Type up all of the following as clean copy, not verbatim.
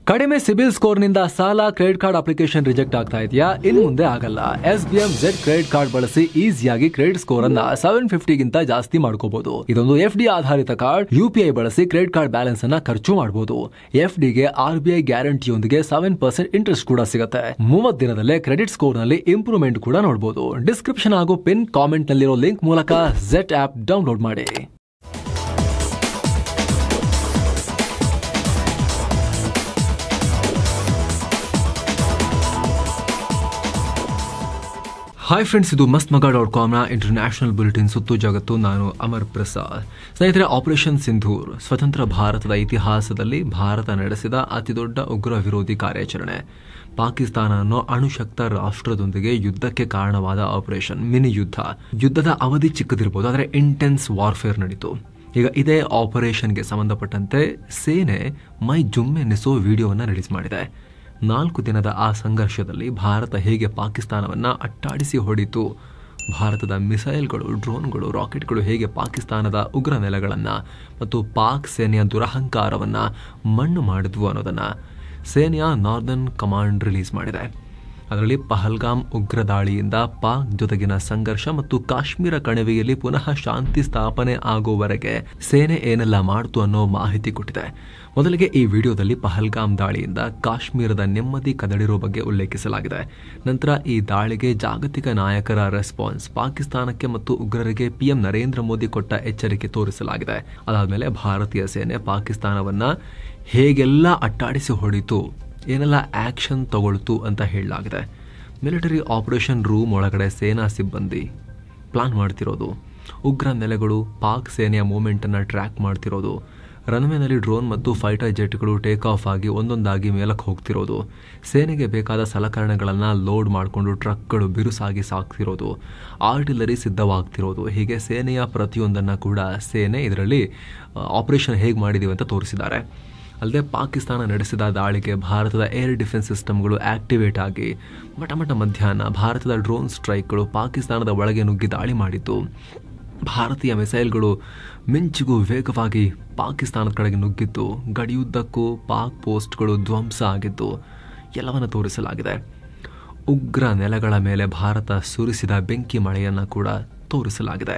ಕಡಿಮೆ ಸಿಬಿಲ್ ಸ್ಕೋರ್ ನಿಂದ ಸಾಲ ಕ್ರೆಡಿಟ್ ಕಾರ್ಡ್ ಅಪ್ಲಿಕೇಶನ್ ರಿಜೆಕ್ಟ್ ಆಗ್ತಾ ಇದೆಯಾ? ಇನ್ನು ಮುಂದೆ ಆಗಲ್ಲ. SBM Z ಕ್ರೆಡಿಟ್ ಕಾರ್ಡ್ ಬಳಸಿ ಈಸಿಯಾಗಿ ಕ್ರೆಡಿಟ್ ಸ್ಕೋರ್ ಅನ್ನ 750 ಗಿಂತ ಜಾಸ್ತಿ ಮಾಡ್ಕೋಬಹುದು. ಇದೊಂದು FD ಆಧಾರಿತ ಕಾರ್ಡ್. UPI ಬಳಸಿ ಕ್ರೆಡಿಟ್ ಕಾರ್ಡ್ ಬ್ಯಾಲೆನ್ಸ್ ಅನ್ನ ಖರ್ಚು ಮಾಡಬಹುದು. FD ಗೆ RBI ಗ್ಯಾರಂಟಿಯೊಂದಿಗೆ 7% ಇಂಟ್ರೆಸ್ಟ್ ಕೂಡ ಸಿಗುತ್ತೆ. 30 ದಿನದಲ್ಲೇ ಕ್ರೆಡಿಟ್ ಸ್ಕೋರ್ ನಲ್ಲಿ ಇಂಪ್ರೂವ್ಮೆಂಟ್ ಕೂಡ ನೋಡಬಹುದು. ಡಿಸ್ಕ್ರಿಪ್ಷನ್ ಹಾಗೂ ಪಿನ್ ಕಾಮೆಂಟ್ ನಲ್ಲಿರೋ ಲಿಂಕ್ ಮೂಲಕ Z ಆಪ್ ಡೌನ್ಲೋಡ್ ಮಾಡಿ. ಹಾಯ್ ಫ್ರೆಂಡ್ಸ್, ಇದು mastmaga.com ಇಂಟರ್ನ್ಯಾಷನಲ್ ಬುಲೆಟಿನ್ ಸುತ್ತು ಜಗತ್ತು. ನಾನು ಅಮರ್ ಪ್ರಸಾದ್. ಸ್ನೇಹಿತರೆ, ಆಪರೇಷನ್ ಸಿಂಧೂರ್ ಸ್ವತಂತ್ರ ಭಾರತದ ಇತಿಹಾಸದಲ್ಲಿ ಭಾರತ ನಡೆಸಿದ ಅತಿದೊಡ್ಡ ಉಗ್ರ ವಿರೋಧಿ ಕಾರ್ಯಾಚರಣೆ. ಪಾಕಿಸ್ತಾನ ಅನ್ನೋ ಅಣುಶಕ್ತ ರಾಷ್ಟ್ರದೊಂದಿಗೆ ಯುದ್ಧಕ್ಕೆ ಕಾರಣವಾದ ಆಪರೇಷನ್. ಮಿನಿ ಯುದ್ಧದ ಅವಧಿ ಚಿಕ್ಕದಿರಬಹುದು, ಆದರೆ ಇಂಟೆನ್ಸ್ ವಾರ್ಫೇರ್ ನಡೀತು. ಈಗ ಇದೇ ಆಪರೇಷನ್ಗೆ ಸಂಬಂಧಪಟ್ಟಂತೆ ಸೇನೆ ಮೈ ಜುಮ್ಮೆನ್ನಿಸೋ ವಿಡಿಯೋವನ್ನು ರಿಲೀಸ್ ಮಾಡಿದೆ. 4 ದಿನದ ಆ ಸಂಘರ್ಷದಲ್ಲಿ ಭಾರತ ಹೇಗೆ ಪಾಕಿಸ್ತಾನವನ್ನು ಅಟ್ಟಾಡಿಸಿ ಹೊಡಿತು, ಭಾರತದ ಮಿಸೈಲ್ಗಳು, ಡ್ರೋನ್ಗಳು, ರಾಕೆಟ್ಗಳು ಹೇಗೆ ಪಾಕಿಸ್ತಾನದ ಉಗ್ರ ನೆಲೆಗಳನ್ನು ಮತ್ತು ಪಾಕ್ ಸೇನೆಯ ದುರಹಂಕಾರವನ್ನು ಮಣ್ಣು ಮಾಡಿದ್ವು ಅನ್ನೋದನ್ನು ಸೇನೆಯ ನಾರ್ದರ್ನ್ ಕಮಾಂಡ್ ರಿಲೀಸ್ ಮಾಡಿದೆ. ಅದರಲ್ಲಿ ಪಹಲ್ಗಾಮ್ ಉಗ್ರ ದಾಳಿಯಿಂದ ಪಾಕ್ ಜೊತೆಗಿನ ಸಂಘರ್ಷ ಮತ್ತು ಕಾಶ್ಮೀರ ಕಣಿವೆಯಲ್ಲಿ ಪುನಃ ಶಾಂತಿ ಸ್ಥಾಪನೆ ಆಗುವವರೆಗೆ ಸೇನೆ ಏನೆಲ್ಲ ಮಾಡ್ತು ಅನ್ನೋ ಮಾಹಿತಿ ಕೊಟ್ಟಿದೆ. ಮೊದಲಿಗೆ ಈ ವಿಡಿಯೋದಲ್ಲಿ ಪಹಲ್ಗಾಮ್ ದಾಳಿಯಿಂದ ಕಾಶ್ಮೀರದ ನೆಮ್ಮದಿ ಕದಡಿರೋ ಬಗ್ಗೆ ಉಲ್ಲೇಖಿಸಲಾಗಿದೆ. ನಂತರ ಈ ದಾಳಿಗೆ ಜಾಗತಿಕ ನಾಯಕರ ರೆಸ್ಪಾನ್ಸ್, ಪಾಕಿಸ್ತಾನಕ್ಕೆ ಮತ್ತು ಉಗ್ರರಿಗೆ PM ನರೇಂದ್ರ ಮೋದಿ ಕೊಟ್ಟ ಎಚ್ಚರಿಕೆ ತೋರಿಸಲಾಗಿದೆ. ಅದಾದಮೇಲೆ ಭಾರತೀಯ ಸೇನೆ ಪಾಕಿಸ್ತಾನವನ್ನ ಹೇಗೆಲ್ಲ ಅಟ್ಟಾಡಿಸಿ ಹೊಡಿತು, ಏನೆಲ್ಲ ಆಕ್ಷನ್ ತಗೊಳ್ತು ಅಂತ ಹೇಳಲಾಗಿದೆ. ಮಿಲಿಟರಿ ಆಪರೇಷನ್ ರೂಮ್ ಒಳಗಡೆ ಸೇನಾ ಸಿಬ್ಬಂದಿ ಪ್ಲಾನ್ ಮಾಡ್ತಿರೋದು, ಉಗ್ರ ನೆಲೆಗಳು ಪಾಕ್ ಸೇನೆಯ ಮೂವ್ಮೆಂಟನ್ನು ಟ್ರ್ಯಾಕ್ ಮಾಡ್ತಿರೋದು, ರನ್ವೇನಲ್ಲಿ ಡ್ರೋನ್ ಮತ್ತು ಫೈಟರ್ ಜೆಟ್ಗಳು ಟೇಕ್ ಆಫ್ ಆಗಿ ಒಂದೊಂದಾಗಿ ಮೇಲಕ್ಕೆ ಹೋಗ್ತಿರೋದು, ಸೇನೆಗೆ ಬೇಕಾದ ಸಲಕರಣೆಗಳನ್ನು ಲೋಡ್ ಮಾಡಿಕೊಂಡು ಟ್ರಕ್ಗಳು ಬಿರುಸಾಗಿ ಸಾಕ್ತಿರೋದು, ಆರ್ಟಿಲರಿ ಸಿದ್ಧವಾಗ್ತಿರೋದು, ಹೀಗೆ ಸೇನೆಯ ಪ್ರತಿಯೊಂದನ್ನು ಕೂಡ ಸೇನೆ ಇದರಲ್ಲಿ ಆಪರೇಷನ್ ಹೇಗೆ ಮಾಡಿದೀವಿ ಅಂತ ತೋರಿಸಿದ್ದಾರೆ. ಅಲ್ಲದೆ ಪಾಕಿಸ್ತಾನ ನಡೆಸಿದ ದಾಳಿಗೆ ಭಾರತದ ಏರ್ ಡಿಫೆನ್ಸ್ ಸಿಸ್ಟಮ್ಗಳು ಆಕ್ಟಿವೇಟ್ ಆಗಿ ಮಠ ಮಧ್ಯಾಹ್ನ ಭಾರತದ ಡ್ರೋನ್ ಸ್ಟ್ರೈಕ್ಗಳು ಪಾಕಿಸ್ತಾನದ ಒಳಗೆ ನುಗ್ಗಿ ದಾಳಿ ಮಾಡಿದ್ದು, ಭಾರತೀಯ ಮಿಸೈಲ್ಗಳು ಮಿಂಚಿಗೂ ವೇಗವಾಗಿ ಪಾಕಿಸ್ತಾನದ ಕಡೆಗೆ ನುಗ್ಗಿದ್ದು, ಗಡಿಯುದ್ದಕ್ಕೂ ಪಾಕ್ ಪೋಸ್ಟ್ಗಳು ಧ್ವಂಸ ಆಗಿದ್ದು ಎಲ್ಲವನ್ನು ತೋರಿಸಲಾಗಿದೆ. ಉಗ್ರ ನೆಲೆಗಳ ಮೇಲೆ ಭಾರತ ಸುರಿಸಿದ ಬೆಂಕಿ ಮಳೆಯನ್ನು ಕೂಡ ತೋರಿಸಲಾಗಿದೆ.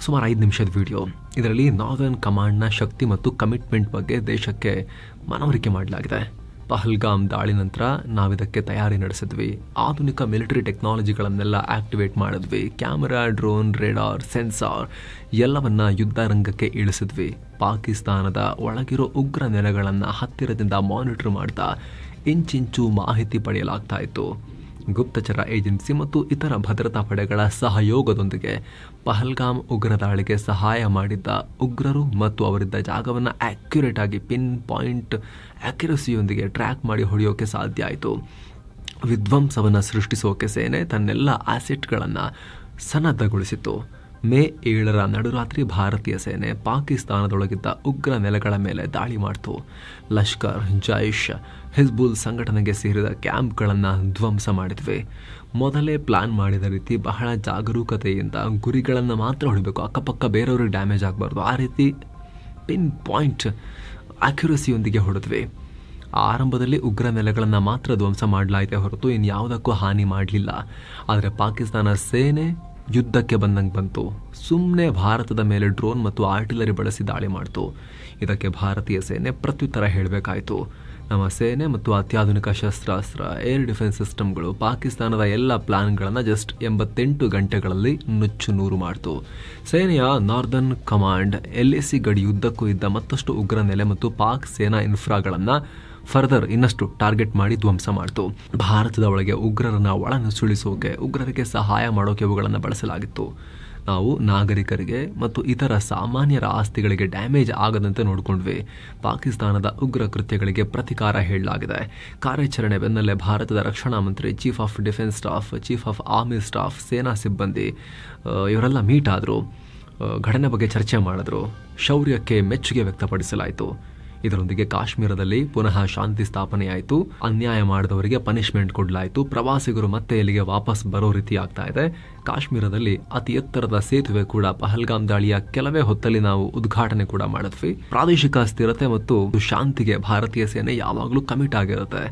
ಸುಮಾರು 5 ನಿಮಿಷದ ವಿಡಿಯೋ. ಇದರಲ್ಲಿ ನಾರ್ದರ್ನ್ ಕಮಾಂಡ್ನ ಶಕ್ತಿ ಮತ್ತು ಕಮಿಟ್ಮೆಂಟ್ ಬಗ್ಗೆ ದೇಶಕ್ಕೆ ಮನವರಿಕೆ ಮಾಡಲಾಗಿದೆ. ಪಹಲ್ಗಾಮ್ ದಾಳಿ ನಂತರ ನಾವಿದಕ್ಕೆ ತಯಾರಿ ನಡೆಸಿದ್ವಿ, ಆಧುನಿಕ ಮಿಲಿಟರಿ ಟೆಕ್ನಾಲಜಿಗಳನ್ನೆಲ್ಲ ಆಕ್ಟಿವೇಟ್ ಮಾಡಿದ್ವಿ, ಕ್ಯಾಮೆರಾ, ಡ್ರೋನ್, ರೇಡಾರ್, ಸೆನ್ಸಾರ್ ಎಲ್ಲವನ್ನ ಯುದ್ಧ ರಂಗಕ್ಕೆ ಇಳಿಸಿದ್ವಿ. ಪಾಕಿಸ್ತಾನದ ಒಳಗಿರೋ ಉಗ್ರ ನೆಲೆಗಳನ್ನು ಹತ್ತಿರದಿಂದ ಮಾನಿಟರ್ ಮಾಡ್ತಾ ಇಂಚಿಂಚು ಮಾಹಿತಿ ಪಡೆಯಲಾಗ್ತಾ ಇತ್ತು. ಗುಪ್ತಚರ ಏಜೆನ್ಸಿ ಮತ್ತು ಇತರ ಭದ್ರತಾ ಪಡೆಗಳ ಸಹಯೋಗದೊಂದಿಗೆ ಪಹಲ್ಗಾಮ್ ಉಗ್ರ ದಾಳಿಗೆ ಸಹಾಯ ಮಾಡಿದ್ದ ಉಗ್ರರು ಮತ್ತು ಅವರಿದ್ದ ಜಾಗವನ್ನು ಆಕ್ಯುರೇಟ್ ಆಗಿ ಪಿನ್ ಪಾಯಿಂಟ್ ಆಕ್ಯುರಸಿಯೊಂದಿಗೆ ಟ್ರ್ಯಾಕ್ ಮಾಡಿ ಹೊಡೆಯೋಕೆ ಸಾಧ್ಯ ಆಯಿತು. ವಿಧ್ವಂಸವನ್ನು ಸೃಷ್ಟಿಸೋಕೆ ಸೇನೆ ತನ್ನೆಲ್ಲ ಆಸೆಟ್ಗಳನ್ನು ಸನ್ನದ್ಧಗೊಳಿಸಿತ್ತು. ಮೇ 7ರ ನಡುರಾತ್ರಿ ಭಾರತೀಯ ಸೇನೆ ಪಾಕಿಸ್ತಾನದೊಳಗಿದ್ದ ಉಗ್ರ ನೆಲೆಗಳ ಮೇಲೆ ದಾಳಿ ಮಾಡಿತು. ಲಷ್ಕರ್, ಜೈಷ್, ಹಿಜ್ಬುಲ್ ಸಂಘಟನೆಗೆ ಸೇರಿದ ಕ್ಯಾಂಪ್ಗಳನ್ನು ಧ್ವಂಸ ಮಾಡಿದ್ವಿ. ಮೊದಲೇ ಪ್ಲಾನ್ ಮಾಡಿದ ರೀತಿ ಬಹಳ ಜಾಗರೂಕತೆಯಿಂದ ಗುರಿಗಳನ್ನು ಮಾತ್ರ ಹೊಡಿಬೇಕು, ಅಕ್ಕಪಕ್ಕ ಬೇರೆಯವ್ರಿಗೆ ಡ್ಯಾಮೇಜ್ ಆಗಬಾರ್ದು, ಆ ರೀತಿ ಪಿನ್ ಪಾಯಿಂಟ್ ಆಕ್ಯುರಸಿಯೊಂದಿಗೆ ಹೊಡೆದ್ವಿ. ಆರಂಭದಲ್ಲಿ ಉಗ್ರ ನೆಲೆಗಳನ್ನು ಮಾತ್ರ ಧ್ವಂಸ ಮಾಡಲಾಯಿತೆ ಹೊರತು ಇನ್ಯಾವುದಕ್ಕೂ ಹಾನಿ ಮಾಡಲಿಲ್ಲ. ಆದರೆ ಪಾಕಿಸ್ತಾನ ಸೇನೆ ಯುದ್ಧಕ್ಕೆ ಬಂದಂಗೆ ಬಂತು. ಸುಮ್ಮನೆ ಭಾರತದ ಮೇಲೆ ಡ್ರೋನ್ ಮತ್ತು ಆರ್ಟಿಲರಿ ಬಳಸಿ ದಾಳಿ ಮಾಡ್ತು. ಇದಕ್ಕೆ ಭಾರತೀಯ ಸೇನೆ ಪ್ರತ್ಯುತ್ತರ ಹೇಳಬೇಕಾಯಿತು. ನಮ್ಮ ಸೇನೆ ಮತ್ತು ಅತ್ಯಾಧುನಿಕ ಶಸ್ತ್ರಾಸ್ತ್ರ, ಏರ್ ಡಿಫೆನ್ಸ್ ಸಿಸ್ಟಮ್ಗಳು ಪಾಕಿಸ್ತಾನದ ಎಲ್ಲ ಪ್ಲಾನ್ಗಳನ್ನು ಜಸ್ಟ್ 88 ಗಂಟೆಗಳಲ್ಲಿ ನುಚ್ಚು ನೂರು ಮಾಡಿತು. ಸೇನೆಯ ನಾರ್ದರ್ನ್ ಕಮಾಂಡ್ LAC ಗಡಿಯುದ್ದಕ್ಕೂ ಇದ್ದ ಮತ್ತಷ್ಟು ಉಗ್ರ ನೆಲೆ ಮತ್ತು ಪಾಕ್ ಸೇನಾ ಇನ್ಫ್ರಾಗಳನ್ನು ಫರ್ದರ್ ಇನ್ನಷ್ಟು ಟಾರ್ಗೆಟ್ ಮಾಡಿ ಧ್ವಂಸ ಮಾಡಿತು. ಭಾರತದ ಒಳಗೆ ಉಗ್ರರನ್ನ ಒಳನುಸುಳಿಸೋಕೆ, ಉಗ್ರರಿಗೆ ಸಹಾಯ ಮಾಡೋಕೆ ಇವುಗಳನ್ನು ಬಳಸಲಾಗಿತ್ತು. ನಾವು ನಾಗರಿಕರಿಗೆ ಮತ್ತು ಇತರ ಸಾಮಾನ್ಯರ ಆಸ್ತಿಗಳಿಗೆ ಡ್ಯಾಮೇಜ್ ಆಗದಂತೆ ನೋಡಿಕೊಂಡ್ವಿ. ಪಾಕಿಸ್ತಾನದ ಉಗ್ರ ಕೃತ್ಯಗಳಿಗೆ ಪ್ರತಿಕಾರ ಹೇಳಲಾಗಿದೆ. ಕಾರ್ಯಾಚರಣೆ ಬೆನ್ನಲ್ಲೇ ಭಾರತದ ರಕ್ಷಣಾ ಮಂತ್ರಿ, chief of defence staff, chief of army staff, ಸೇನಾ ಸಿಬ್ಬಂದಿ ಇವರೆಲ್ಲ ಮೀಟ್ ಆದರು, ಘಟನೆ ಬಗ್ಗೆ ಚರ್ಚೆ ಮಾಡಿದ್ರು. ಶೌರ್ಯಕ್ಕೆ ಮೆಚ್ಚುಗೆ ವ್ಯಕ್ತಪಡಿಸಲಾಯಿತು. ಇದರೊಂದಿಗೆ ಕಾಶ್ಮೀರದಲ್ಲಿ ಪುನಃ ಶಾಂತಿ ಸ್ಥಾಪನೆಯಾಯಿತು, ಅನ್ಯಾಯ ಮಾಡಿದವರಿಗೆ ಪನಿಷ್ಮೆಂಟ್ ಕೊಡಲಾಯಿತು, ಪ್ರವಾಸಿಗರು ಮತ್ತೆ ಇಲ್ಲಿಗೆ ವಾಪಸ್ ಬರೋ ರೀತಿ ಆಗ್ತಾ ಇದೆ. ಕಾಶ್ಮೀರದಲ್ಲಿ ಅತಿ ಎತ್ತರದ ಸೇತುವೆ ಕೂಡ ಪಹಲ್ಗಾಮ್ ದಾಳಿಯ ಕೆಲವೇ ಹೊತ್ತಲ್ಲಿ ನಾವು ಉದ್ಘಾಟನೆ ಕೂಡ ಮಾಡಿದ್ವಿ. ಪ್ರಾದೇಶಿಕ ಸ್ಥಿರತೆ ಮತ್ತು ಶಾಂತಿಗೆ ಭಾರತೀಯ ಸೇನೆ ಯಾವಾಗಲೂ ಕಮಿಟ್ ಆಗಿರುತ್ತೆ.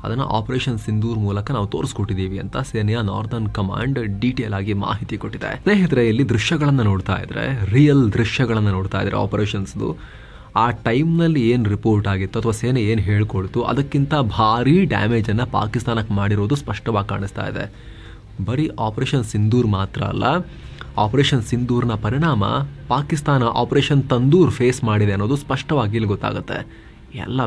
ಅದನ್ನ ಆಪರೇಷನ್ ಸಿಂಧೂರ್ ಮೂಲಕ ನಾವು ತೋರಿಸ್ಕೊಟ್ಟಿದ್ದೀವಿ ಅಂತ ಸೇನೆಯ ನಾರ್ದರ್ನ್ ಕಮಾಂಡ್ ಡೀಟೇಲ್ ಆಗಿ ಮಾಹಿತಿ ಕೊಟ್ಟಿದೆ. ಸ್ನೇಹಿತರೆ, ಇಲ್ಲಿ ದೃಶ್ಯಗಳನ್ನ ನೋಡ್ತಾ ಇದ್ರೆ, ರಿಯಲ್ ದೃಶ್ಯಗಳನ್ನ ನೋಡ್ತಾ ಇದ್ರೆ ಆಪರೇಷನ್ಸ್ದು ಆ ಟೈಮ್ನಲ್ಲಿ ಏನು ರಿಪೋರ್ಟ್ ಆಗಿತ್ತು ಅಥವಾ ಸೇನೆ ಏನು ಹೇಳ್ಕೊಳ್ತು ಅದಕ್ಕಿಂತ ಭಾರಿ ಡ್ಯಾಮೇಜ್ ಅನ್ನ ಪಾಕಿಸ್ತಾನಕ್ಕೆ ಮಾಡಿರೋದು ಸ್ಪಷ್ಟವಾಗಿ ಕಾಣಿಸ್ತಾ ಇದೆ. ಬರೀ ಆಪರೇಷನ್ ಸಿಂಧೂರ್ ಮಾತ್ರ ಅಲ್ಲ, ಆಪರೇಷನ್ ಸಿಂಧೂರ್ನ ಪರಿಣಾಮ ಪಾಕಿಸ್ತಾನ ಆಪರೇಷನ್ ತಂದೂರ್ ಫೇಸ್ ಮಾಡಿದೆ ಅನ್ನೋದು ಸ್ಪಷ್ಟವಾಗಿ ಇಲ್ಲಿ ಗೊತ್ತಾಗುತ್ತೆ. ಎಲ್ಲ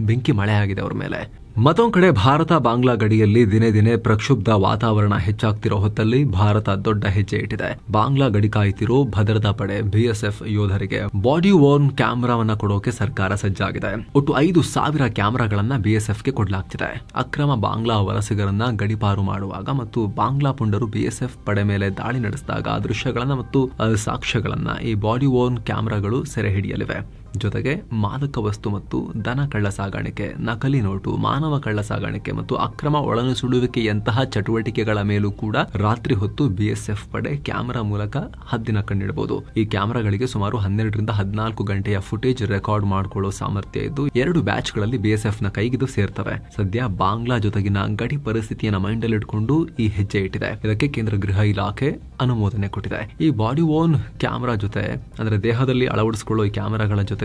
ಬೆಂಕಿ ಮಳೆ ಆಗಿದೆ ಅವ್ರ ಮೇಲೆ. ಮತ್ತೊಂದು ಕಡೆ ಭಾರತ ಬಾಂಗ್ಲಾ ಗಡಿಯಲ್ಲಿ ದಿನೇ ದಿನೇ ಪ್ರಕ್ಷುಬ್ಧ ವಾತಾವರಣ ಹೆಚ್ಚಾಗ್ತಿರೋ ಹೊತ್ತಲ್ಲಿ ಭಾರತ ದೊಡ್ಡ ಹೆಜ್ಜೆ ಇಟ್ಟಿದೆ. ಬಾಂಗ್ಲಾ ಗಡಿ ಕಾಯ್ತಿರೋ ಭದ್ರತಾ ಪಡೆ BSF ಯೋಧರಿಗೆ ಬಾಡಿ ವೋರ್ನ್ ಕ್ಯಾಮೆರಾವನ್ನ ಕೊಡೋಕೆ ಸರ್ಕಾರ ಸಜ್ಜಾಗಿದೆ. ಒಟ್ಟು 5,000 ಕ್ಯಾಮೆರಾಗಳನ್ನ BSFಗೆ ಕೊಡಲಾಗ್ತಿದೆ. ಅಕ್ರಮ ಬಾಂಗ್ಲಾ ವಲಸಿಗರನ್ನ ಗಡಿಪಾರು ಮಾಡುವಾಗ ಮತ್ತು ಬಾಂಗ್ಲಾ ಪುಂಡರು BSF ಪಡೆ ಮೇಲೆ ದಾಳಿ ನಡೆಸಿದಾಗ ದೃಶ್ಯಗಳನ್ನ ಮತ್ತು ಸಾಕ್ಷ್ಯಗಳನ್ನ ಈ ಬಾಡಿ ವೋರ್ನ್ ಕ್ಯಾಮೆರಾಗಳು ಸೆರೆ ಹಿಡಿಯಲಿವೆ. ಜೊತೆಗೆ ಮಾದಕ ವಸ್ತು ಮತ್ತು ದನ ಕಳ್ಳ ಸಾಗಾಣಿಕೆ, ನಕಲಿ ನೋಟು, ಮಾನವ ಕಳ್ಳ ಸಾಗಾಣಿಕೆ ಮತ್ತು ಅಕ್ರಮ ಒಳನುಸುಳುವಿಕೆಯಂತಹ ಚಟುವಟಿಕೆಗಳ ಮೇಲೂ ಕೂಡ ರಾತ್ರಿ ಹೊತ್ತು BSF ಪಡೆ ಕ್ಯಾಮೆರಾ ಮೂಲಕ ಹದ್ದಿನ ಕಣ್ಣಿಡಬಹುದು. ಈ ಕ್ಯಾಮೆರಾಗಳಿಗೆ ಸುಮಾರು 12 ರಿಂದ 14 ಗಂಟೆಯ ಫುಟೇಜ್ ರೆಕಾರ್ಡ್ ಮಾಡಿಕೊಳ್ಳೋ ಸಾಮರ್ಥ್ಯ ಇದ್ದು 2 ಬ್ಯಾಚ್ಗಳಲ್ಲಿ BSF ನ ಕೈಗಿದು ಸೇರ್ತವೆ. ಸದ್ಯ ಬಾಂಗ್ಲಾ ಜೊತೆಗಿನ ಗಡಿ ಪರಿಸ್ಥಿತಿಯನ್ನ ಮೈಂಡಲ್ಲಿ ಇಟ್ಕೊಂಡು ಈ ಹೆಜ್ಜೆ ಇಟ್ಟಿದೆ. ಇದಕ್ಕೆ ಕೇಂದ್ರ ಗೃಹ ಇಲಾಖೆ ಅನುಮೋದನೆ ಕೊಟ್ಟಿದೆ. ಈ ಬಾಡಿ ವೋರ್ನ್ ಕ್ಯಾಮೆರಾ ಜೊತೆ ಅಂದ್ರೆ ದೇಹದಲ್ಲಿ ಅಳವಡಿಸಿಕೊಳ್ಳೋ ಈ ಕ್ಯಾಮೆರಾಗಳ ಜೊತೆ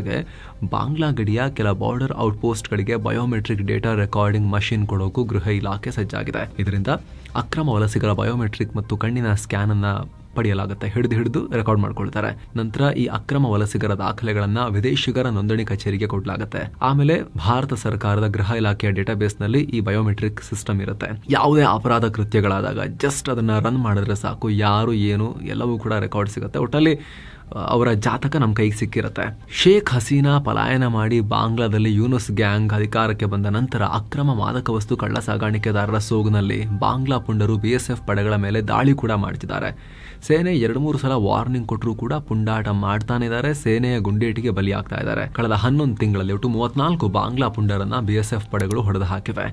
ಬಾಂಗ್ಲಾ ಗಡಿಯ ಕೆಲ ಬಾರ್ಡರ್ ಔಟ್ಪೋಸ್ಟ್ ಗಳಿಗೆ ಬಯೋಮೆಟ್ರಿಕ್ ಡೇಟಾ ರೆಕಾರ್ಡಿಂಗ್ ಮಷಿನ್ ಕೊಡೋಕು ಗೃಹ ಇಲಾಖೆ ಸಜ್ಜಾಗಿದೆ. ಇದರಿಂದ ಅಕ್ರಮ ವಲಸಿಗರ ಬಯೋಮೆಟ್ರಿಕ್ ಮತ್ತು ಕಣ್ಣಿನ ಸ್ಕ್ಯಾನ್ ಅನ್ನ ಪಡೆಯಲಾಗುತ್ತೆ. ಹಿಡಿದು ರೆಕಾರ್ಡ್ ಮಾಡ್ಕೊಳ್ತಾರೆ. ನಂತರ ಈ ಅಕ್ರಮ ವಲಸಿಗರ ದಾಖಲೆಗಳನ್ನ ವಿದೇಶಿಗರ ನೋಂದಣಿ ಕಚೇರಿಗೆ ಕೊಡಲಾಗುತ್ತೆ. ಆಮೇಲೆ ಭಾರತ ಸರ್ಕಾರದ ಗೃಹ ಇಲಾಖೆಯ ಡೇಟಾಬೇಸ್ ನಲ್ಲಿ ಈ ಬಯೋಮೆಟ್ರಿಕ್ ಸಿಸ್ಟಮ್ ಇರುತ್ತೆ. ಯಾವುದೇ ಅಪರಾಧ ಕೃತ್ಯಗಳಾದಾಗ ಜಸ್ಟ್ ಅದನ್ನ ರನ್ ಮಾಡಿದ್ರೆ ಸಾಕು, ಯಾರು ಏನು ಎಲ್ಲವೂ ಕೂಡ ರೆಕಾರ್ಡ್ ಸಿಗುತ್ತೆ. ಒಟ್ಟಲ್ಲಿ ಅವರ ಜಾತಕ ನಮ್ಮ ಕೈಗೆ ಸಿಕ್ಕಿರುತ್ತೆ. ಶೇಖ್ ಹಸೀನಾ ಪಲಾಯನ ಮಾಡಿ ಬಾಂಗ್ಲಾದಲ್ಲಿ ಯೂನುಸ್ ಗ್ಯಾಂಗ್ ಅಧಿಕಾರಕ್ಕೆ ಬಂದ ನಂತರ ಅಕ್ರಮ ಮಾದಕ ವಸ್ತು ಕಳ್ಳ ಸಾಗಾಣಿಕೆದಾರರ ಸೋಗಿನಲ್ಲಿ ಬಾಂಗ್ಲಾ ಪುಂಡರು BSF ಪಡೆಗಳ ಮೇಲೆ ದಾಳಿ ಕೂಡ ಮಾಡ್ತಿದ್ದಾರೆ. ಸೇನೆ 2-3 ಸಲ ವಾರ್ನಿಂಗ್ ಕೊಟ್ಟರು ಕೂಡ ಪುಂಡಾಟ ಮಾಡ್ತಾನೆ ಇದ್ದಾರೆ. ಸೇನೆಯ ಗುಂಡೇಟಿಗೆ ಬಲಿಯಾಗ್ತಾ ಇದ್ದಾರೆ. ಕಳೆದ 11 ತಿಂಗಳಲ್ಲಿ ಒಟ್ಟು 34 ಬಾಂಗ್ಲಾ ಪುಂಡರನ್ನ BSF ಪಡೆಗಳು ಹೊಡೆದು ಹಾಕಿವೆ.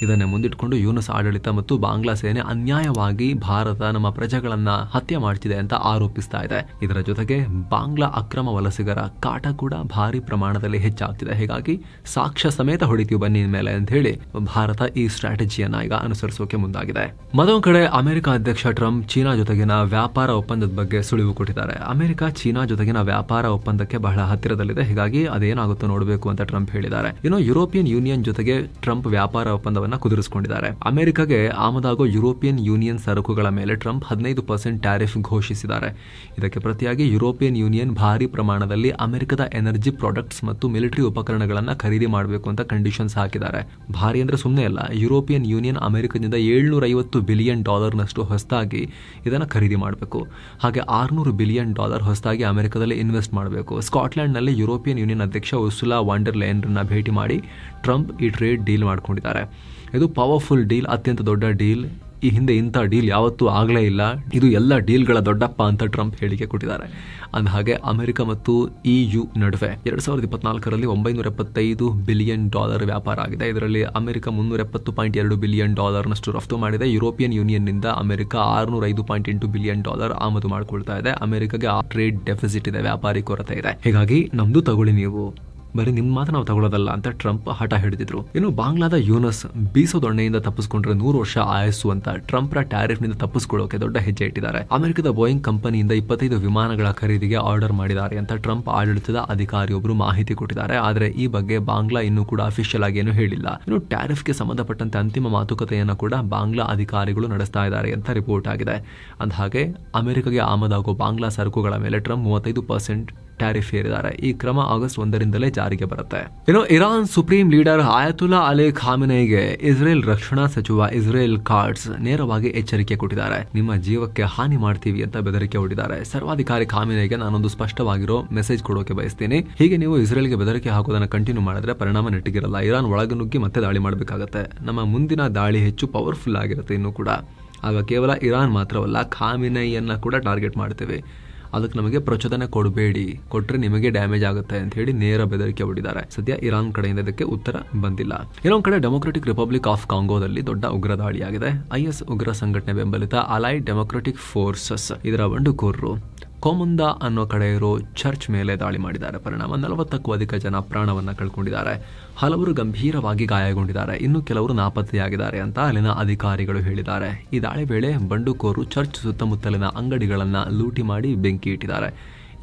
ಇದನ್ನೇ ಮುಂದಿಟ್ಕೊಂಡು ಯೂನುಸ್ ಆಡಳಿತ ಮತ್ತು ಬಾಂಗ್ಲಾ ಸೇನೆ ಅನ್ಯಾಯವಾಗಿ ಭಾರತ ನಮ್ಮ ಪ್ರಜೆಗಳನ್ನ ಹತ್ಯೆ ಮಾಡ್ತಿದೆ ಅಂತ ಆರೋಪಿಸ್ತಾ ಇದೆ. ಇದರ ಜೊತೆಗೆ ಬಾಂಗ್ಲಾ ಅಕ್ರಮ ವಲಸಿಗರ ಕಾಟ ಕೂಡ ಭಾರಿ ಪ್ರಮಾಣದಲ್ಲಿ ಹೆಚ್ಚಾಗ್ತಿದೆ. ಹೀಗಾಗಿ ಸಾಕ್ಷ್ಯ ಸಮೇತ ಹೊಡಿತೀವಿ ಬನ್ನಿ ಮೇಲೆ ಅಂತ ಹೇಳಿ ಭಾರತ ಈ ಸ್ಟ್ರಾಟಜಿಯನ್ನ ಈಗ ಅನುಸರಿಸೋಕೆ ಮುಂದಾಗಿದೆ. ಮತ್ತೊಂದು ಕಡೆ ಅಮೆರಿಕ ಅಧ್ಯಕ್ಷ ಟ್ರಂಪ್ ಚೀನಾ ಜೊತೆಗಿನ ವ್ಯಾಪಾರ ಒಪ್ಪಂದದ ಬಗ್ಗೆ ಸುಳಿವು ಕೊಟ್ಟಿದ್ದಾರೆ. ಅಮೆರಿಕ ಚೀನಾ ಜೊತೆಗಿನ ವ್ಯಾಪಾರ ಒಪ್ಪಂದಕ್ಕೆ ಬಹಳ ಹತ್ತಿರದಲ್ಲಿದೆ. ಹೀಗಾಗಿ ಅದೇನಾಗುತ್ತೋ ನೋಡಬೇಕು ಅಂತ ಟ್ರಂಪ್ ಹೇಳಿದ್ದಾರೆ. ಇನ್ನು ಯುರೋಪಿಯನ್ ಯೂನಿಯನ್ ಜೊತೆಗೆ ಟ್ರಂಪ್ ವ್ಯಾಪಾರ ಒಪ್ಪಂದವನ್ನ ಕುದುರಿಸಿಕೊಂಡಿದ್ದಾರೆ. ಅಮೆರಿಕಗೆ ಆಮದಾಗೋ ಯುರೋಪಿಯನ್ ಯೂನಿಯನ್ ಸರಕುಗಳ ಮೇಲೆ ಟ್ರಂಪ್ 15% ಟ್ಯಾರಿಫ್ ಘೋಷಿಸಿದ್ದಾರೆ. ಇದಕ್ಕೆ ಪ್ರತಿಯಾಗಿ ಯುರೋಪಿಯನ್ ಯೂನಿಯನ್ ಭಾರಿ ಪ್ರಮಾಣದಲ್ಲಿ ಅಮೆರಿಕದ ಎನರ್ಜಿ ಪ್ರಾಡಕ್ಟ್ಸ್ ಮತ್ತು ಮಿಲಿಟರಿ ಉಪಕರಣಗಳನ್ನ ಖರೀದಿ ಮಾಡಬೇಕು ಅಂತ ಕಂಡೀಷನ್ಸ್ ಹಾಕಿದ್ದಾರೆ. ಭಾರಿ ಅಂದ್ರೆ ಸುಮ್ಮನೆ ಅಲ್ಲ. ಯುರೋಪಿಯನ್ ಯೂನಿಯನ್ ಅಮೆರಿಕದಿಂದ $750 ಬಿಲಿಯನ್ ನಷ್ಟು ಹೊಸದಾಗಿ ಇದನ್ನ ಖರೀದಿ ಮಾಡಬೇಕು. ಹಾಗೆ $600 ಬಿಲಿಯನ್ ಹೊಸದಾಗಿ ಅಮೆರಿಕದಲ್ಲಿ ಇನ್ವೆಸ್ಟ್ ಮಾಡಬೇಕು. ಸ್ಕಾಟ್ಲೆಂಡ್ ನಲ್ಲಿ ಯುರೋಪಿಯನ್ ಯೂನಿಯನ್ ಅಧ್ಯಕ್ಷ ಉರ್ಸುಲಾ ವಾಂಡರ್ ಲೆಯನ್ ಭೇಟಿ ಮಾಡಿ ಟ್ರಂಪ್ ಈ ಟ್ರೇಡ್ ಡೀಲ್ ಮಾಡ್ಕೊಂಡಿದ್ದಾರೆ. ಇದು ಪವರ್ಫುಲ್ ಡೀಲ್, ಅತ್ಯಂತ ದೊಡ್ಡ ಡೀಲ್. ಈ ಹಿಂದೆ ಇಂಥ ಡೀಲ್ ಯಾವತ್ತೂ ಆಗಲೇ ಇಲ್ಲ. ಇದು ಎಲ್ಲ ಡೀಲ್ಗಳ ದೊಡ್ಡಪ್ಪ ಅಂತ ಟ್ರಂಪ್ ಹೇಳಿಕೆ ಕೊಟ್ಟಿದ್ದಾರೆ. ಅಂದ ಹಾಗೆ ಅಮೆರಿಕ ಮತ್ತು EU ನಡುವೆ 2024ರಲ್ಲಿ $975 ಬಿಲಿಯನ್ ವ್ಯಾಪಾರ ಆಗಿದೆ. ಇದರಲ್ಲಿ ಅಮೆರಿಕ $370.2 ಬಿಲಿಯನ್ ನಷ್ಟು ರಫ್ತು ಮಾಡಿದೆ. ಯುರೋಪಿಯನ್ ಯೂನಿಯನ್ ನಿಂದ ಅಮೆರಿಕ $605.8 ಬಿಲಿಯನ್ ಆಮದು ಮಾಡಿಕೊಳ್ತಾ ಇದೆ. ಅಮೆರಿಕಗೆ ಆ ಟ್ರೇಡ್ ಡೆಫಿಸಿಟ್ ಇದೆ, ವ್ಯಾಪಾರಿ ಕೊರತೆ ಇದೆ. ಹೀಗಾಗಿ ನಮ್ದು ತಗೊಳ್ಳಿ, ನೀವು ಬರೀ ನಿಮ್ಮ ಮಾತ್ರ ನಾವು ತಗೊಳ್ಳೋದಲ್ಲ ಅಂತ ಟ್ರಂಪ್ ಹಠ ಹಿಡಿದಿದ್ರು. ಇನ್ನು ಬಾಂಗ್ಲಾದ ಯೂನಸ್ ಬೀಸೋ ದೊಣ್ಣೆಯಿಂದ ತಪ್ಪಿಸ್ಕೊಂಡ್ರೆ 100 ವರ್ಷ ಆಯಸ್ಸು ಅಂತ ಟ್ರಂಪ್ರ ಟ್ಯಾರಿಫ್ ನಿಂದ ತಪ್ಪಿಸ್ಕೊಳ್ಳೋಕೆ ದೊಡ್ಡ ಹೆಜ್ಜೆ ಇಟ್ಟಿದ್ದಾರೆ. ಅಮೆರಿಕದ ಬೋಯಿಂಗ್ ಕಂಪನಿಯಿಂದ 25 ವಿಮಾನಗಳ ಖರೀದಿಗೆ ಆರ್ಡರ್ ಮಾಡಿದ್ದಾರೆ ಅಂತ ಟ್ರಂಪ್ ಆಡಳಿತದ ಅಧಿಕಾರಿಯೊಬ್ಬರು ಮಾಹಿತಿ ಕೊಟ್ಟಿದ್ದಾರೆ. ಆದರೆ ಈ ಬಗ್ಗೆ ಬಾಂಗ್ಲಾ ಇನ್ನೂ ಕೂಡ ಅಫಿಷಿಯಲ್ ಆಗಿ ಏನು ಹೇಳಿಲ್ಲ. ಇನ್ನು ಟ್ಯಾರಿಫ್ಗೆ ಸಂಬಂಧಪಟ್ಟಂತೆ ಅಂತಿಮ ಮಾತುಕತೆಯನ್ನು ಕೂಡ ಬಾಂಗ್ಲಾ ಅಧಿಕಾರಿಗಳು ನಡೆಸ್ತಾ ಇದ್ದಾರೆ ಅಂತ ರಿಪೋರ್ಟ್ ಆಗಿದೆ. ಅಂದಹಾಗೆ ಅಮೆರಿಕಗೆ ಆಮದಾಗೋ ಬಾಂಗ್ಲಾ ಸರಕುಗಳ ಮೇಲೆ ಟ್ರಂಪ್ 35% ಟ್ಯಾರಿಫ್ ಹೇರಿದ್ದಾರೆ. ಈ ಕ್ರಮ ಆಗಸ್ಟ್ 1ರಿಂದಲೇ ಜಾರಿಗೆ ಬರುತ್ತೆ. ಇನ್ನು Iran supreme leader Ayatollah Ali ಖಾಮೆನೆಯಿಗೆ ಇಸ್ರೇಲ್ ರಕ್ಷಣಾ ಸಚಿವ ಇಸ್ರೇಲ್ ಕಾಟ್ಸ್ ನೇರವಾಗಿ ಎಚ್ಚರಿಕೆ ಕೊಟ್ಟಿದ್ದಾರೆ. ನಿಮ್ಮ ಜೀವಕ್ಕೆ ಹಾನಿ ಮಾಡ್ತೀವಿ ಅಂತ ಬೆದರಿಕೆ ಹೊಡಿದ್ದಾರೆ. ಸರ್ವಾಧಿಕಾರಿ ಖಾಮೆನೆಯಿಗೆ ನಾನೊಂದು ಸ್ಪಷ್ಟವಾಗಿರೋ ಮೆಸೇಜ್ ಕೊಡೋಕೆ ಬಯಸ್ತೀನಿ. ಹೀಗೆ ನೀವು ಇಸ್ರೇಲ್ಗೆ ಬೆದರಿಕೆ ಹಾಕೋದನ್ನ ಕಂಟಿನ್ಯೂ ಮಾಡಿದ್ರೆ ಪರಿಣಾಮ ನೆಟ್ಟಿಗಿರಲ್ಲ. ಇರಾನ್ ಒಳಗನುಗ್ಗಿ ಮತ್ತೆ ದಾಳಿ ಮಾಡಬೇಕಾಗತ್ತೆ. ನಮ್ಮ ಮುಂದಿನ ದಾಳಿ ಹೆಚ್ಚು ಪವರ್ಫುಲ್ ಆಗಿರುತ್ತೆ. ಇನ್ನು ಕೂಡ ಆಗ ಕೇವಲ ಇರಾನ್ ಮಾತ್ರವಲ್ಲ, ಖಾಮೆನೆಯಿಯನ್ನ ಕೂಡ ಟಾರ್ಗೆಟ್ ಮಾಡ್ತೇವೆ. ಅದಕ್ಕೆ ನಮಗೆ ಪ್ರಚೋದನೆ ಕೊಡಬೇಡಿ, ಕೊಟ್ಟರೆ ನಿಮಗೆ ಡ್ಯಾಮೇಜ್ ಆಗುತ್ತೆ ಅಂತ ಹೇಳಿ ನೇರ ಬೆದರಿಕೆ ಹೊಡಿದ್ದಾರೆ. ಸದ್ಯ ಇರಾನ್ ಕಡೆಯಿಂದ ಇದಕ್ಕೆ ಉತ್ತರ ಬಂದಿಲ್ಲ. ಇನ್ನೊಂದು ಕಡೆ ಡೆಮೊಕ್ರೆಟಿಕ್ ರಿಪಬ್ಲಿಕ್ ಆಫ್ ಕಾಂಗೋದಲ್ಲಿ ದೊಡ್ಡ ಉಗ್ರ ದಾಳಿಯಾಗಿದೆ. IS ಉಗ್ರ ಸಂಘಟನೆ ಬೆಂಬಲಿತ ಅಲೈಡ್ ಡೆಮೊಕ್ರೆಟಿಕ್ ಫೋರ್ಸಸ್ ಇದರ ಬಂಡುಕೋರರು ಕೋಮುಂದಾ ಅನ್ನೋ ಕಡೆ ಇರೋ ಚರ್ಚ್ ಮೇಲೆ ದಾಳಿ ಮಾಡಿದ್ದಾರೆ. ಪರಿಣಾಮ 40ಕ್ಕೂ ಅಧಿಕ ಜನ ಪ್ರಾಣವನ್ನ ಕಳ್ಕೊಂಡಿದ್ದಾರೆ. ಹಲವರು ಗಂಭೀರವಾಗಿ ಗಾಯಗೊಂಡಿದ್ದಾರೆ. ಇನ್ನು ಕೆಲವರು ನಾಪತ್ತೆಯಾಗಿದ್ದಾರೆ ಅಂತ ಅಲ್ಲಿನ ಅಧಿಕಾರಿಗಳು ಹೇಳಿದ್ದಾರೆ. ಈ ದಾಳಿ ವೇಳೆ ಬಂಡುಕೋರರು ಚರ್ಚ್ ಸುತ್ತಮುತ್ತಲಿನ ಅಂಗಡಿಗಳನ್ನ ಲೂಟಿ ಮಾಡಿ ಬೆಂಕಿ ಇಟ್ಟಿದ್ದಾರೆ.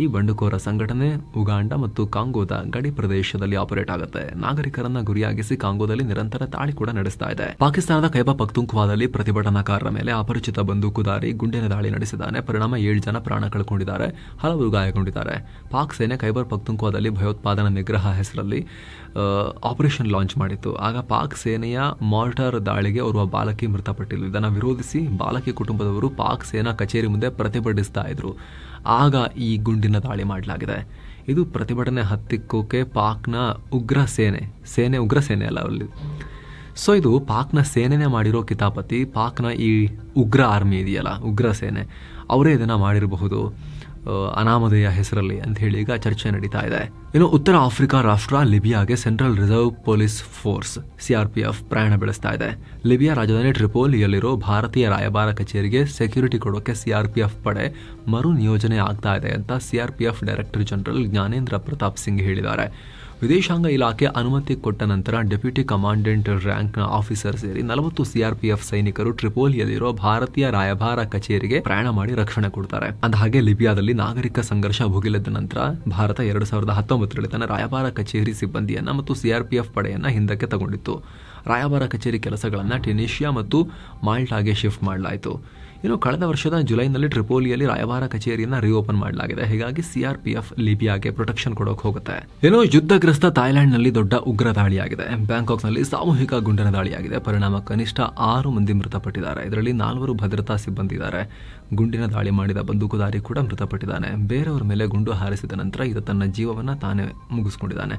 ಈ ಬಂಡುಕೋರ ಸಂಘಟನೆ ಉಗಾಂಡ ಮತ್ತು ಕಾಂಗೋದ ಗಡಿ ಪ್ರದೇಶದಲ್ಲಿ ಆಪರೇಟ್ ಆಗುತ್ತೆ. ನಾಗರಿಕರನ್ನ ಗುರಿಯಾಗಿಸಿ ಕಾಂಗೋದಲ್ಲಿ ನಿರಂತರ ದಾಳಿ ಕೂಡ ನಡೆಸ್ತಾ ಇದೆ. ಪಾಕಿಸ್ತಾನದ ಖೈಬರ್ ಪಖ್ತೂನ್ಖ್ವಾದಲ್ಲಿ ಪ್ರತಿಭಟನಾಕಾರರ ಮೇಲೆ ಅಪರಿಚಿತ ಬಂದೂಕುದಾರಿ ಗುಂಡಿನ ದಾಳಿ ನಡೆಸಿದ್ದಾನೆ. ಪರಿಣಾಮ 7 ಜನ ಪ್ರಾಣ ಕಳ್ಕೊಂಡಿದ್ದಾರೆ, ಹಲವರು ಗಾಯಗೊಂಡಿದ್ದಾರೆ. ಪಾಕ್ ಸೇನೆ ಖೈಬರ್ ಪಖ್ತೂನ್ಖ್ವಾದಲ್ಲಿ ಭಯೋತ್ಪಾದನಾ ನಿಗ್ರಹ ಹೆಸರಲ್ಲಿ ಆಪರೇಷನ್ ಲಾಂಚ್ ಮಾಡಿತ್ತು. ಆಗ ಪಾಕ್ ಸೇನೆಯ ಮಾರ್ಟರ್ ದಾಳಿಗೆ ಓರ್ವ ಬಾಲಕಿ ಮೃತಪಟ್ಟಿಲ್ಲ. ಇದನ್ನು ವಿರೋಧಿಸಿ ಬಾಲಕಿ ಕುಟುಂಬದವರು ಪಾಕ್ ಸೇನಾ ಕಚೇರಿ ಮುಂದೆ ಪ್ರತಿಭಟಿಸ್ತಾ ಇದ್ರು. ಆಗ ಈ ಗುಂಡಿನ ದಾಳಿ ಮಾಡಲಾಗಿದೆ. ಇದು ಪ್ರತಿಭಟನೆ ಹತ್ತಿಕ್ಕೋಕೆ ಪಾಕ್ನ ಉಗ್ರ ಸೇನೆ ಉಗ್ರ ಸೇನೆ ಅಲ್ಲ ಅಲ್ಲಿ. ಸೊ ಇದು ಪಾಕ್ನ ಸೇನೆನೇ ಮಾಡಿರೋ ಕಿತಾಪತಿ. ಪಾಕ್ನ ಈ ಉಗ್ರ ಆರ್ಮಿ ಇದೆಯಲ್ಲ, ಉಗ್ರ ಸೇನೆ, ಅವರೇ ಇದನ್ನ ಮಾಡಿರಬಹುದು ಅನಾಮಧೇಯ ಹೆಸರಲ್ಲಿ ಅಂತ ಹೇಳಿ ಈಗ ಚರ್ಚೆ ನಡೀತಾ ಇದೆ. ಇನ್ನು ಉತ್ತರ ಆಫ್ರಿಕಾ ರಾಷ್ಟ್ರ ಲಿಬಿಯಾಗೆ central reserve police force CRPF ಪ್ರಯಾಣ ಬೆಳೆಸ್ತಾ ಇದೆ. ಲಿಬಿಯಾ ರಾಜಧಾನಿ ಟ್ರಿಪೋಲಿಯಲ್ಲಿರೋ ಭಾರತೀಯ ರಾಯಭಾರ ಕಚೇರಿಗೆ ಸೆಕ್ಯೂರಿಟಿ ಕೊಡೋಕೆ CRPF ಪಡೆ ಮರು ನಿಯೋಜನೆ ಆಗ್ತಾ ಇದೆ ಅಂತ CRPF director general Jnanendra Pratap Singh ಹೇಳಿದ್ದಾರೆ. ವಿದೇಶಾಂಗ ಇಲಾಖೆ ಅನುಮತಿ ಕೊಟ್ಟ ನಂತರ ಡೆಪ್ಯೂಟಿ ಕಮಾಂಡೆಂಟ್ ರ್ಯಾಂಕ್ನ ಆಫೀಸರ್ ಸೇರಿ 40 CRPF ಸೈನಿಕರು ಟ್ರಿಪೋಲಿಯಲ್ಲಿರೋ ಭಾರತೀಯ ರಾಯಭಾರ ಕಚೇರಿಗೆ ಪ್ರಯಾಣ ಮಾಡಿ ರಕ್ಷಣೆ ಕೊಡ್ತಾರೆ. ಅಂದಹಾಗೆ ಲಿಬಿಯಾದಲ್ಲಿ ನಾಗರಿಕ ಸಂಘರ್ಷ ಭುಗಿಲೆದ್ದ ನಂತರ ಭಾರತ 2019ರಲ್ಲಿ ತನ್ನ ರಾಯಭಾರ ಕಚೇರಿ ಸಿಬ್ಬಂದಿಯನ್ನ ಮತ್ತು CRPF ಪಡೆಯನ್ನ ಹಿಂದಕ್ಕೆ ತಗೊಂಡಿತ್ತು. ರಾಯಭಾರ ಕಚೇರಿ ಕೆಲಸಗಳನ್ನ ಟ್ಯುನೀಷಿಯಾ ಮತ್ತು ಮಾಲ್ಟಾಗೆ ಶಿಫ್ಟ್ ಮಾಡಲಾಯಿತು. ಇನ್ನು ಕಳೆದ ವರ್ಷದ ಜುಲೈನಲ್ಲಿ ಟ್ರಿಪೋಲಿಯಲ್ಲಿ ರಾಯಭಾರ ಕಚೇರಿಯನ್ನ ರಿಓಪನ್ ಮಾಡಲಾಗಿದೆ. ಹೀಗಾಗಿ CRPF ಲಿಬಿಯಾಗೆ ಪ್ರೊಟೆಕ್ಷನ್ ಕೊಡೋಕೆ ಹೋಗುತ್ತೆ. ಏನೋ ಯುದ್ಧಗ್ರಸ್ತ ಥಾಯ್ಲೆಂಡ್ನಲ್ಲಿ ದೊಡ್ಡ ಉಗ್ರ ದಾಳಿಯಾಗಿದೆ. ಬ್ಯಾಂಕಾಕ್ನಲ್ಲಿ ಸಾಮೂಹಿಕ ಗುಂಡಿನ ದಾಳಿಯಾಗಿದೆ. ಪರಿಣಾಮ ಕನಿಷ್ಠ 6 ಮಂದಿ ಮೃತಪಟ್ಟಿದ್ದಾರೆ. ಇದರಲ್ಲಿ 4 ಭದ್ರತಾ ಸಿಬ್ಬಂದಿ ಇದ್ದಾರೆ. ಗುಂಡಿನ ದಾಳಿ ಮಾಡಿದ ಬಂದೂಕುದಾರಿ ಕೂಡ ಮೃತಪಟ್ಟಿದ್ದಾನೆ. ಬೇರೆಯವರ ಮೇಲೆ ಗುಂಡು ಹಾರಿಸಿದ ನಂತರ ಇದು ತನ್ನ ಜೀವವನ್ನ ತಾನೇ ಮುಗಿಸ್ಕೊಂಡಿದ್ದಾನೆ.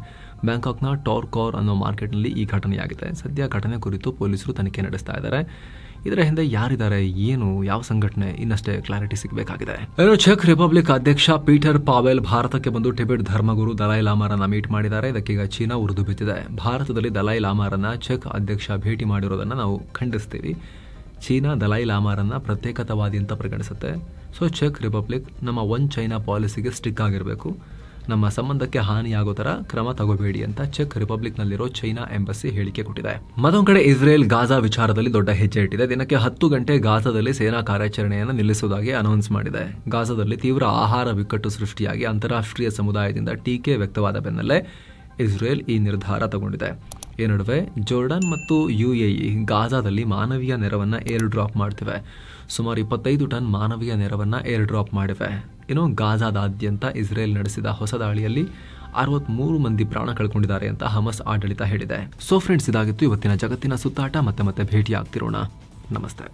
ಬ್ಯಾಂಕಾಕ್ನ ಟೋರ್ಕೋರ್ ಅನ್ನೋ ಮಾರ್ಕೆಟ್ನಲ್ಲಿ ಈ ಘಟನೆಯಾಗಿದೆ. ಸದ್ಯ ಘಟನೆ ಕುರಿತು ಪೊಲೀಸರು ತನಿಖೆ ನಡೆಸ್ತಾ ಇದ್ದಾರೆ. ಇದರ ಹಿಂದೆ ಯಾರಿದ್ದಾರೆ, ಏನು, ಯಾವ ಸಂಘಟನೆ, ಇನ್ನಷ್ಟೇ ಕ್ಲಾರಿಟಿ ಸಿಗಬೇಕಾಗಿದೆ. ಚೆಕ್ ರಿಪಬ್ಲಿಕ್ ಅಧ್ಯಕ್ಷ ಪೀಟರ್ ಪಾವೆಲ್ ಭಾರತಕ್ಕೆ ಬಂದು ಟಿಬೆಟ್ ಧರ್ಮಗುರು ದಲೈ ಲಾಮಾರನ್ನ ಮೀಟ್ ಮಾಡಿದ್ದಾರೆ. ಇದಕ್ಕೀಗ ಚೀನಾ ಉರಿದು ಬಿದ್ದಿದೆ. ಭಾರತದಲ್ಲಿ ದಲೈ ಲಾಮಾರನ್ನ ಚೆಕ್ ಅಧ್ಯಕ್ಷ ಭೇಟಿ ಮಾಡಿರೋದನ್ನ ನಾವು ಖಂಡಿಸ್ತೀವಿ. ಚೀನಾ ದಲೈ ಲಾಮಾರನ್ನ ಪ್ರತ್ಯೇಕತಾವಾದಿ ಅಂತ ಪರಿಗಣಿಸುತ್ತೆ. ಸೊ ಚೆಕ್ ರಿಪಬ್ಲಿಕ್ ನಮ್ಮ ಒನ್ ಚೈನಾ ಪಾಲಿಸಿಗೆ ಸ್ಟಿಕ್ ಆಗಿರಬೇಕು. ನಮ್ಮ ಸಂಬಂಧಕ್ಕೆ ಹಾನಿಯಾಗೋ ತರ ಕ್ರಮ ತಗೋಬೇಡಿ ಅಂತ ಚೆಕ್ ರಿಪಬ್ಲಿಕ್ನಲ್ಲಿರೋ ಚೈನಾ ಎಂಬಸಿ ಹೇಳಿಕೆ ಕೊಟ್ಟಿದೆ. ಮತ್ತೊಂದು ಕಡೆ ಇಸ್ರೇಲ್ ಗಾಜಾ ವಿಚಾರದಲ್ಲಿ ದೊಡ್ಡ ಹೆಜ್ಜೆ ಇಟ್ಟಿದೆ. ದಿನಕ್ಕೆ 10 ಗಂಟೆ ಗಾಜಾದಲ್ಲಿ ಸೇನಾ ಕಾರ್ಯಾಚರಣೆಯನ್ನು ನಿಲ್ಲಿಸುವುದಾಗಿ ಅನೌನ್ಸ್ ಮಾಡಿದೆ. ಗಾಜಾದಲ್ಲಿ ತೀವ್ರ ಆಹಾರ ಬಿಕ್ಕಟ್ಟು ಸೃಷ್ಟಿಯಾಗಿ ಅಂತಾರಾಷ್ಟ್ರೀಯ ಸಮುದಾಯದಿಂದ ಟೀಕೆ ವ್ಯಕ್ತವಾದ ಬೆನ್ನಲ್ಲೇ ಇಸ್ರೇಲ್ ಈ ನಿರ್ಧಾರ ತಗೊಂಡಿದೆ. ಈ ನಡುವೆ ಜೋರ್ಡನ್ ಮತ್ತು UAE ಗಾಜಾದಲ್ಲಿ ಮಾನವೀಯ ನೆರವನ್ನ ಏರ್ ಡ್ರಾಪ್ ಮಾಡ್ತಿವೆ. ಸುಮಾರು 25 ಟನ್ ಮಾನವೀಯ ನೆರವನ್ನ ಏರ್ ಡ್ರಾಪ್ ಮಾಡಿವೆ. ಇನ್ನು ಗಾಜಾದಾದ್ಯಂತ ಇಸ್ರೇಲ್ ನಡೆಸಿದ ಹೊಸ ದಾಳಿಯಲ್ಲಿ 63 ಮಂದಿ ಪ್ರಾಣ ಕಳ್ಕೊಂಡಿದ್ದಾರೆ ಅಂತ ಹಮಸ್ ಆಡಳಿತ ಹೇಳಿದೆ. ಸೊ ಫ್ರೆಂಡ್ಸ್, ಇದಾಗಿತ್ತು ಇವತ್ತಿನ ಜಗತ್ತಿನ ಸುತ್ತಾಟ. ಮತ್ತೆ ಭೇಟಿ ಆಗ್ತಿರೋಣ. ನಮಸ್ತೆ.